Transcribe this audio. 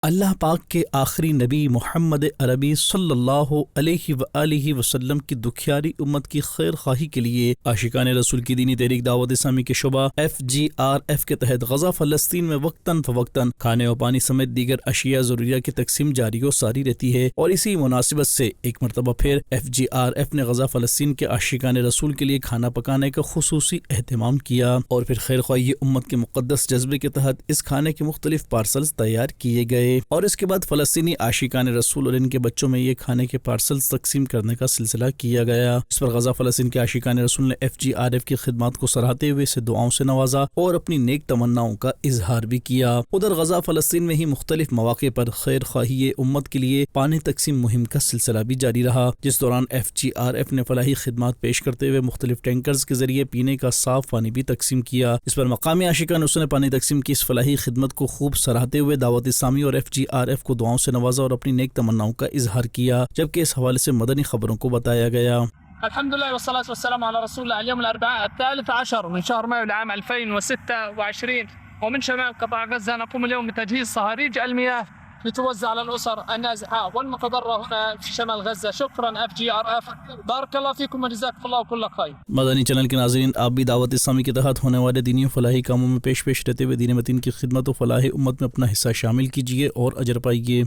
اللہ پاک کے آخری نبی محمد عربی صلی اللہ علیہ وآلہ وسلم کی دکھیاری امت کی خیر خواہی کے لیے عاشقان رسول کی دینی تحریک دعوت اسلامی کے شعبہ FGRF کے تحت غزہ فلسطین میں وقتاً فوقتاً کھانے اور پانی سمیت دیگر اشیاء ضروریہ کی تقسیم جاری و ساری رہتی ہے، اور اسی مناسبت سے ایک مرتبہ پھر FGRF نے غزہ فلسطین کے عاشقان رسول کے لیے کھانا پکانے کا خصوصی اہتمام کیا، اور پھر خیر خواہی امت کے مقدس جذبے کے تحت اس کھانے کے مختلف پارسلز تیار کیے گئے، اور اس کے بعد فلسطینی عاشقان رسول اور ان کے بچوں میں یہ کھانے کے پارسلز تقسیم کرنے کا سلسلہ کیا گیا۔ اس پر غزہ فلسطین کے عاشقان رسول نے FGRF کی خدمات کو سراہتے ہوئے اسے دعاؤں سے نوازا اور اپنی نیک تمناؤں کا اظہار بھی کیا۔ ادھر غزہ فلسطین میں ہی مختلف مواقع پر خیر خواہی امت کے لیے پانی تقسیم مہم کا سلسلہ بھی جاری رہا، جس دوران FGRF نے فلاحی خدمات پیش کرتے ہوئے مختلف ٹینکرز کے ذریعے پینے کا صاف پانی بھی تقسیم کیا۔ اس پر مقامی عاشقان رسول نے پانی تقسیم کی اس فلاحی خدمت کو خوب سراہتے ہوئے دعوت اسلامی اور FGRF کو دعاؤں سے نوازا اور اپنی نیک تمناؤں کا اظہار کیا، جبکہ اس حوالے سے مدنی خبروں کو بتایا گیا۔ الحمد لله والصلاة والسلام على رسول الله. اليوم الأربعاء 13 من شهر مايو العام 2026، ومن شمال قطاع غزة نقوم اليوم بتجهيز صهاريج المياه لتوزع على الأسر النازحة والمتضررة هنا في شمال غزة. شكرا FGRF، بارك الله فيكم وجزاكم الله كل خير۔ مدنی چینل کے ناظرین، آپ بھی دعوت اسلامی کے تحت ہونے والے دینی و فلاحی کاموں میں پیش رہتے ہوئے دین متین کی خدمت و فلاح امت میں اپنا حصہ شامل کیجیے اور اجر پائیے۔